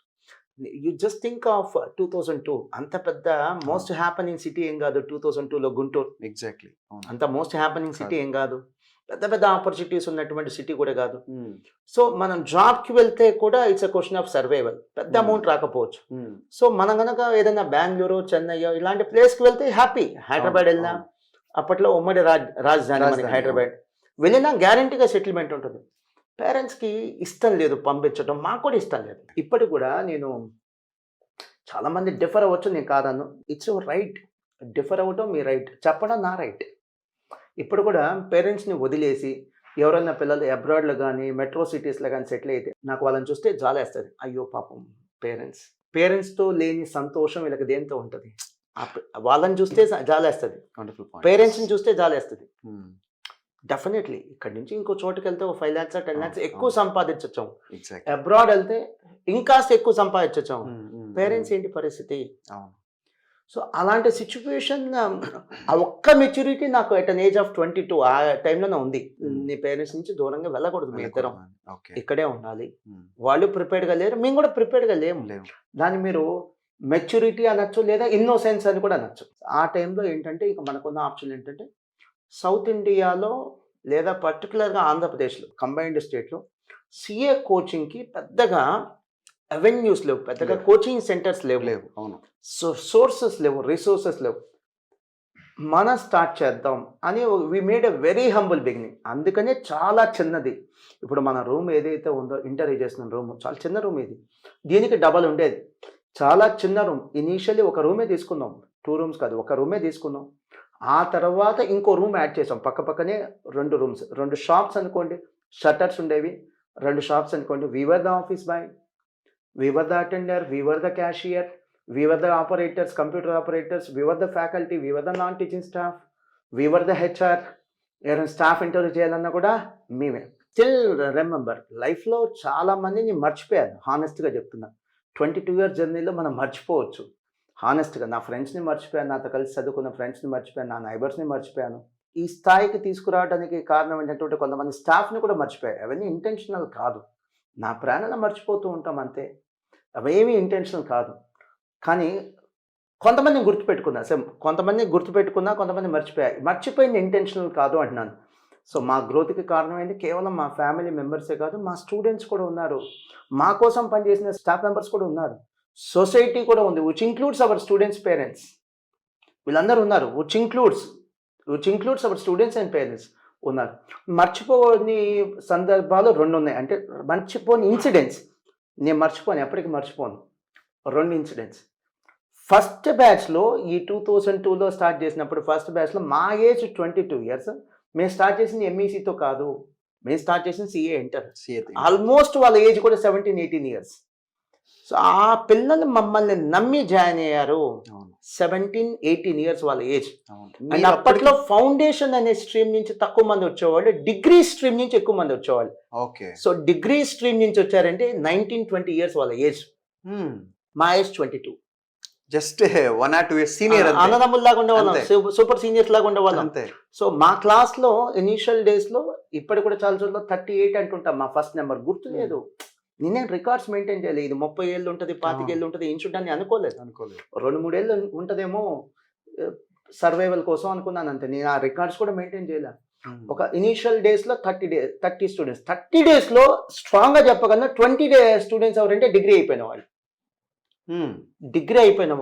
You just think of 2002, అంత పెద్ద మోస్ట్ హ్యాపెనింగ్ సిటీ ఏం కాదు 2002లో గుంటూరు. ఎగ్జాక్ట్లీ, అంత మోస్ట్ హ్యాపెనింగ్ సిటీ ఏం కాదు, పెద్ద పెద్ద ఆపర్చునిటీస్ ఉన్నటువంటి సిటీ కూడా కాదు. సో మనం జాబ్కి వెళ్తే కూడా it's a question of survival, పెద్ద అమౌంట్ రాకపోవచ్చు. సో మనం కనుక ఏదైనా బెంగళూరు, చెన్నై ఇలాంటి ప్లేస్కి వెళ్తే హ్యాపీ. హైదరాబాద్ వెళ్ళినా, అప్పట్లో ఉమ్మడి రాజధాని మనకి హైదరాబాద్, వెళ్ళినా గ్యారంటీగా సెటిల్మెంట్ ఉంటుంది. పేరెంట్స్కి ఇష్టం లేదు పంపించడం, మాకు కూడా ఇష్టం లేదు. ఇప్పటికి కూడా నేను చాలామంది డిఫర్ అవ్వచ్చు, నేను కాదన్ను, ఇట్స్ యువర్ రైట్, డిఫర్ అవ్వటం మీ రైట్, చెప్పడం నా రైట్. ఇప్పుడు కూడా పేరెంట్స్ని వదిలేసి ఎవరైనా పిల్లలు అబ్రాడ్లో కానీ మెట్రో సిటీస్లో కానీ సెటిల్ అయితే నాకు వాళ్ళని చూస్తే జాలేస్తుంది. అయ్యో పాపం పేరెంట్స్తో లేని సంతోషం వీళ్ళకి దేంతో ఉంటుంది? వాళ్ళని చూస్తే జాలేస్తుంది, పేరెంట్స్ని చూస్తే జాలేస్తుంది. డెఫినెట్లీ ఇక్కడి నుంచి ఇంకో చోటుకి వెళ్తే 5 lakhs 10 lakhs ఎక్కువ సంపాదించొచ్చాం, అబ్రాడ్ వెళ్తే ఇంకాస్త ఎక్కువ సంపాదించొచ్చాం. పేరెంట్స్ ఏంటి పరిస్థితి? సో అలాంటి సిచ్యువేషన్, ఆ ఒక్క మెచ్యూరిటీ నాకు ఎట్ అన్ ఏజ్ ఆఫ్ 22 ఆ టైంలోనే ఉంది. నీ పేరెంట్స్ నుంచి దూరంగా వెళ్ళకూడదు, మీ ఇద్దరం ఇక్కడే ఉండాలి. వాళ్ళు ప్రిపేర్డ్గా లేరు, మేము కూడా ప్రిపేర్డ్గా లేము. దాన్ని మీరు మెచ్యూరిటీ అనొచ్చు, లేదా ఇన్నోసెన్స్ అని కూడా అనొచ్చు. ఆ టైంలో ఏంటంటే ఇక మనకున్న ఆప్షన్ ఏంటంటే సౌత్ ఇండియాలో లేదా పర్టికులర్గా ఆంధ్రప్రదేశ్లో కంబైన్డ్ స్టేట్లో సిఏ కోచింగ్కి పెద్దగా అవెన్యూస్ లేవు, పెద్దగా కోచింగ్ సెంటర్స్ లేవు. అవును, సోర్సెస్ లేవు, రిసోర్సెస్ లేవు. మనం స్టార్ట్ చేద్దాం అని we made a very humble beginning. అందుకనే చాలా చిన్నది. ఇప్పుడు మన రూమ్ ఏదైతే ఉందో, ఇంటర్వ్యూ చేసిన రూమ్ చాలా చిన్న రూమ్, ఇది దీనికి డబల్ ఉండేది. చాలా చిన్న రూమ్. ఇనీషియల్లీ ఒక రూమే తీసుకుందాం, 2 rooms కాదు, ఒక రూమే తీసుకుందాం. ఆ తర్వాత ఇంకో రూమ్ యాడ్ చేసాం, పక్క పక్కనే 2 rooms, 2 షాప్స్ అనుకోండి, షట్టర్స్ ఉండేవి, 2 షాప్స్ అనుకోండి. We were the office boy, we were the attender, we were the cashier, we were the operators, computer operators, we were the faculty, we were the non-teaching staff, we were the HR. ఎవరైనా staff interview చేయాలన్నా కూడా మేమే. Still remember లైఫ్లో చాలా మందిని మర్చిపోయాను, హానెస్ట్గా చెప్తున్నా. 22 ఇయర్స్ జర్నీలో మనం మర్చిపోవచ్చు. హానెస్ట్గా నా ఫ్రెండ్స్ని మర్చిపోయాను, నాతో కలిసి చదువుకున్న ఫ్రెండ్స్ని మర్చిపోయాను, నా నైబర్స్ని మర్చిపోయాను. ఈ స్థాయికి తీసుకురావడానికి కారణం ఏంటంటే కొంతమంది స్టాఫ్ని కూడా మర్చిపోయారు. అవన్నీ ఇంటెన్షనల్ కాదు, నా ప్రాణాలు మర్చిపోతూ ఉంటాం అంతే. అవేమీ ఇంటెన్షనల్ కాదు. కానీ కొంతమందిని గుర్తుపెట్టుకున్నా. కొంతమందిని గుర్తుపెట్టుకున్నా, కొంతమంది మర్చిపోయింది ఇంటెన్షనల్ కాదు అంటున్నాను. సో మా గ్రోత్కి కారణం ఏంటి? కేవలం మా ఫ్యామిలీ మెంబర్సే కాదు, మా స్టూడెంట్స్ కూడా ఉన్నారు, మా కోసం పనిచేసిన స్టాఫ్ మెంబర్స్ కూడా ఉన్నారు, సొసైటీ కూడా ఉంది, which includes our students parents. వీళ్ళందరూ ఉన్నారు, which includes our students and parents ఉన్నారు. మర్చిపోని సందర్భాలు 2 ఉన్నాయి. అంటే మర్చిపోని ఇన్సిడెంట్స్ నేను ఎప్పటికీ మర్చిపోను. 2 ఇన్సిడెంట్స్. ఫస్ట్ బ్యాచ్లో ఈ 2002లో స్టార్ట్ చేసినప్పుడు ఫస్ట్ బ్యాచ్లో మా ఏజ్ 22 ఇయర్స్. మేము స్టార్ట్ చేసింది ఎంఈసీతో కాదు, మేము స్టార్ట్ చేసింది సిఏ ఇంటర్. ఆల్మోస్ట్ వాళ్ళ ఏజ్ కూడా 17-18 ఇయర్స్. సో ఆ పిల్లలు మమ్మల్ని నమ్మి జాయిన్ అయ్యారు. 17-18 ఇయర్స్ వాళ్ళ ఏజ్. అండ్ అప్పట్లో ఫౌండేషన్ అనే స్ట్రీమ్ నుంచి తక్కువ మంది వచ్చేవాళ్ళు, డిగ్రీ స్ట్రీమ్ నుంచి ఎక్కువ మంది వచ్చేవాళ్ళు. ఓకే. సో డిగ్రీ స్ట్రీమ్ నుంచి వచ్చారంటే 19-20 ఇయర్స్ వాళ్ళ ఏజ్. మా age 22. Just 1 or 2 years senior. అన్నదమ్ముల్లాగా ఉండేవాళ్ళం, సూపర్ సీనియర్స్ లాగా ఉండేవాళ్ళం. సో మా క్లాస్లో ఇనీషియల్ డేస్లో ఇప్పటి కూడా చాలా చోట్ల 38 అంటుంటాం. మా ఫస్ట్ నెంబర్ గుర్తులేదు. నేనేం రికార్డ్స్ మెయింటైన్ చేయలేదు. ఇది 30 ఏళ్ళు ఉంటుంది, 25 ఏళ్ళు ఉంటుంది, ఇన్స్టిట్యూట్ అని అనుకోలేదు. 2-3 ఏళ్ళు ఉంటుందేమో సర్వైవల్ కోసం అనుకున్నాను అంతే. నేను ఆ రికార్డ్స్ కూడా మెయింటైన్ చేయలే. ఒక ఇనీషియల్ డేస్లో 30 స్టూడెంట్స్. 30 డేస్లో స్ట్రాంగ్గా చెప్పగలను 20 స్టూడెంట్స్ ఎవరంటే డిగ్రీ అయిపోయిన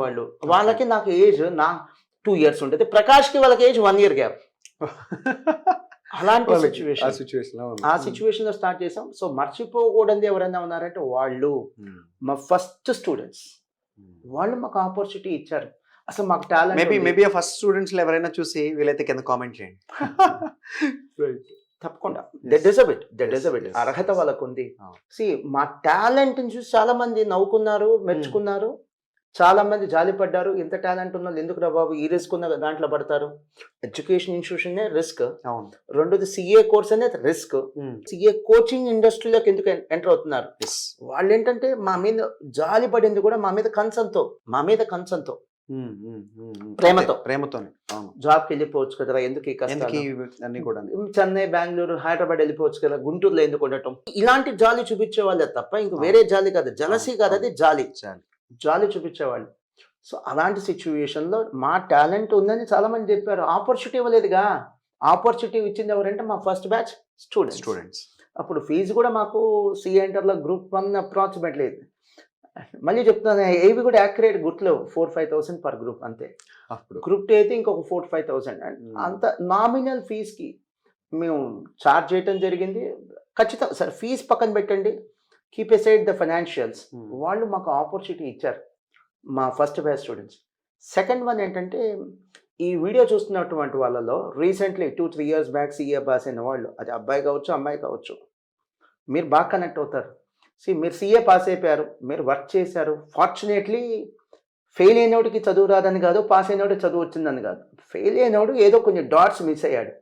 వాళ్ళు. వాళ్ళకి నాకు ఏజ్ 2 ఇయర్స్ ఉంటుంది. ప్రకాష్కి వాళ్ళకి ఏజ్ 1 year గ్యాప్. అలాంటి ఆ సిచ్యువేషన్లో స్టార్ట్ చేసాం. సో మర్చిపోకూడదు ఎవరైనా ఉన్నారంటే వాళ్ళు మా ఫస్ట్ స్టూడెంట్స్. వాళ్ళు మాకు ఆపర్చునిటీ ఇచ్చారు. అసలు మాకు టాలెంట్ మేబీ ఫస్ట్ స్టూడెంట్స్ ఎవరైనా చూసి వీలైతే కింద కామెంట్ చేయండి. తప్పకుండా దే డిజర్వ్ ఇట్. అర్హత వాళ్ళకు ఉంది. మా టాలెంట్ చూసి చాలా మంది నవ్వుకున్నారు, మెచ్చుకున్నారు. చాలా మంది జాలిపడ్డారు. ఇంత టాలెంట్ ఉన్న వాళ్ళు ఎందుకు రా బాబు ఈ రిస్క్ ఉన్న దాంట్లో పడతారు? Education institution risk. రెండోది సిఏ కోర్స్ అనేది రిస్క్. సిఏ కోచింగ్ ఇండస్ట్రీలోకి ఎందుకు ఎంటర్ అవుతున్నారు? వాళ్ళు ఏంటంటే మా మీద జాలి పడింది కూడా మా మీద కన్సంతో ప్రేమతో జాబ్కి వెళ్ళిపోవచ్చు కదా, ఎందుకు ఈ కష్టాలు? చెన్నై, బెంగళూరు, హైదరాబాద్ వెళ్ళిపోవచ్చు కదా, గుంటూరులో ఎందుకు ఉండటం? ఇలాంటి జాలి చూపించే వాళ్ళే తప్ప ఇంక వేరే జాలి కాదు, జలసీ కాదు, అది జాలి చూపించేవాళ్ళు. సో అలాంటి సిచ్యువేషన్లో మా టాలెంట్ ఉందని చాలా మంది చెప్పారు. ఆపర్చునిటీ ఇవ్వలేదుగా. ఆపర్చునిటీ ఇచ్చింది ఎవరంటే మా ఫస్ట్ బ్యాచ్ స్టూడెంట్స్. అప్పుడు ఫీజు కూడా మాకు సిఏ ఇంటర్లో గ్రూప్ 1 అప్రాక్సిమేట్లీ, మళ్ళీ చెప్తున్నాను, ఏవి కూడా యాక్యురేట్ గుర్తులేవు, 4-5,000 పర్ గ్రూప్ అంతే. అప్పుడు గ్రూప్ 2 అయితే ఇంకొక 4-5,000. అంత నామినల్ ఫీజ్కి మేము ఛార్జ్ చేయటం జరిగింది. ఖచ్చితంగా సార్ ఫీజు పక్కన పెట్టండి, కీప్ ఎసైడ్ ద ఫైనాన్షియల్స్. వాళ్ళు మాకు ఆపర్చునిటీ ఇచ్చారు, మా first batch students. Second one ఏంటంటే ఈ వీడియో చూస్తున్నటువంటి వాళ్ళలో recently 2-3 years back CA pass అయిన వాళ్ళు, అది అబ్బాయి కావచ్చు అమ్మాయి కావచ్చు, మీరు బాగా కనెక్ట్ అవుతారు. మీరు సిఏ పాస్ అయిపోయారు, మీరు వర్క్ చేశారు. ఫార్చునేట్లీ ఫెయిల్ అయినోడికి చదువు రాదని కాదు, పాస్ అయినోడికి చదువు వచ్చిందని కాదు. ఫెయిల్ అయినోడు ఏదో కొంచెం డాట్స్ మిస్ అయ్యాడు,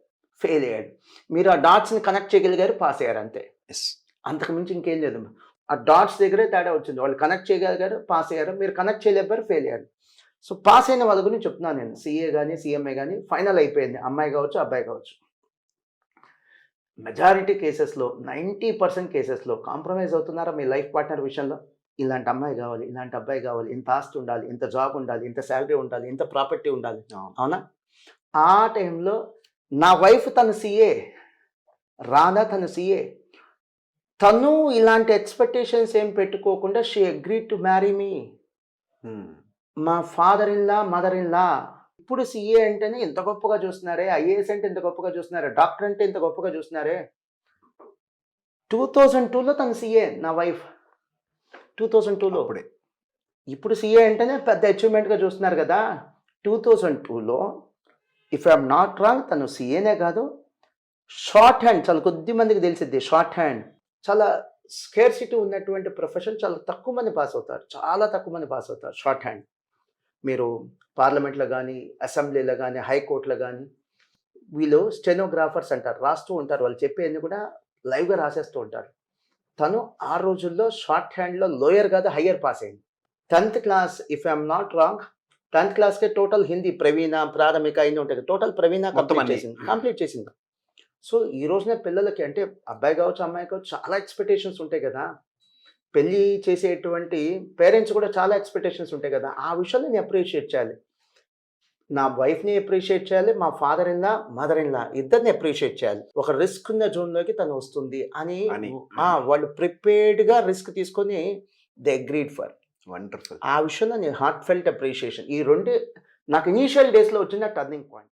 ఫెయిల్ అయ్యాడు. మీరు ఆ డాట్స్ని కనెక్ట్ చేయగలిగారు, పాస్ అయ్యారు అంతే. అంతకుమించి ఇంకేం లేదు. ఆ డాట్స్ దగ్గరే తేడా వచ్చింది. వాళ్ళు కనెక్ట్ చేయగలిగారు, పాస్ అయ్యారు. మీరు కనెక్ట్ చేయలేపారు, ఫెయిల్ అయ్యారు. సో పాస్ అయిన వాళ్ళ గురించి చెప్తున్నాను నేను. సిఏ కానీ సిఎంఏ కానీ ఫైనల్ అయిపోయింది, అమ్మాయి కావచ్చు అబ్బాయి కావచ్చు. మెజారిటీ కేసెస్లో 90% కేసెస్లో కాంప్రమైజ్ అవుతున్నారా మీ లైఫ్ పార్ట్నర్ విషయంలో? ఇలాంటి అమ్మాయి కావాలి, ఇలాంటి అబ్బాయి కావాలి, ఇంత ఆస్తి ఉండాలి, ఇంత జాబ్ ఉండాలి, ఇంత శాలరీ ఉండాలి, ఇంత ప్రాపర్టీ ఉండాలి, అవునా? ఆ టైంలో నా వైఫ్ తను సిఏ, రాధా తను సిఏ, తను ఇలాంటి ఎక్స్పెక్టేషన్స్ ఏం పెట్టుకోకుండా she agreed to marry me. మా father in law, mother in law ఇప్పుడు సిఏ అంటేనే ఇంత గొప్పగా చూస్తున్నారే, ఐఏఎస్ అంటే ఇంత గొప్పగా చూస్తున్నారే, డాక్టర్ అంటే ఇంత గొప్పగా చూస్తున్నారే. 2002లో తను సిఏ, నా వైఫ్ 2002లో. ఇప్పుడు సిఏ అంటేనే పెద్ద అచీవ్మెంట్గా చూస్తున్నారు కదా. 2002లో ఇఫ్ ఐఎమ్ నాట్ రాంగ్ తను సిఏనే కాదు, షార్ట్ హ్యాండ్ చాలా కొద్ది మందికి తెలిసిద్ది. షార్ట్ హ్యాండ్ చాలా స్కేర్సిటీ ఉన్నటువంటి ప్రొఫెషన్, చాలా తక్కువ మంది పాస్ అవుతారు, చాలా తక్కువ మంది పాస్ అవుతారు షార్ట్ హ్యాండ్. మీరు పార్లమెంట్లో కానీ, అసెంబ్లీలో కానీ, హైకోర్టులో కానీ వీళ్ళు స్టెనోగ్రాఫర్స్ అంటారు, రాస్తూ ఉంటారు. వాళ్ళు చెప్పేది కూడా లైవ్గా రాసేస్తూ ఉంటారు. తను ఆ రోజుల్లో షార్ట్ హ్యాండ్లో లోయర్ కాదు హయ్యర్ పాస్ అయింది. 10th class if I'm not wrong 10th క్లాస్కే టోటల్ హిందీ ప్రవీణ ప్రాథమిక అన్నీ ఉంటాయి, టోటల్ ప్రవీణ మొత్తం అన్ని. కంప్లీట్ చేసింది. సో ఈ రోజున పిల్లలకి అంటే అబ్బాయి కావచ్చు అమ్మాయి కావచ్చు చాలా ఎక్స్పెక్టేషన్స్ ఉంటాయి కదా, పెళ్ళి చేసేటువంటి పేరెంట్స్ కూడా చాలా ఎక్స్పెక్టేషన్స్ ఉంటాయి కదా, ఆ విషయాన్ని నేను అప్రిషియేట్ చేయాలి. నా వైఫ్ని అప్రిషియేట్ చేయాలి, మా father in law mother in లా ఇద్దరిని అప్రిషియేట్ చేయాలి. ఒక రిస్క్ ఉన్న జోన్లోకి తను వస్తుంది అని అని. వాళ్ళు ప్రిపేర్డ్గా రిస్క్ తీసుకొని దే అగ్రీడ్ ఫర్. వండర్ఫుల్. ఆ విషయంలో నేను హార్ట్ ఫెల్ట్ అప్రిషియేషన్. ఈ రెండు నాకు ఇనీషియల్ డేస్లో వచ్చిన టర్నింగ్ పాయింట్.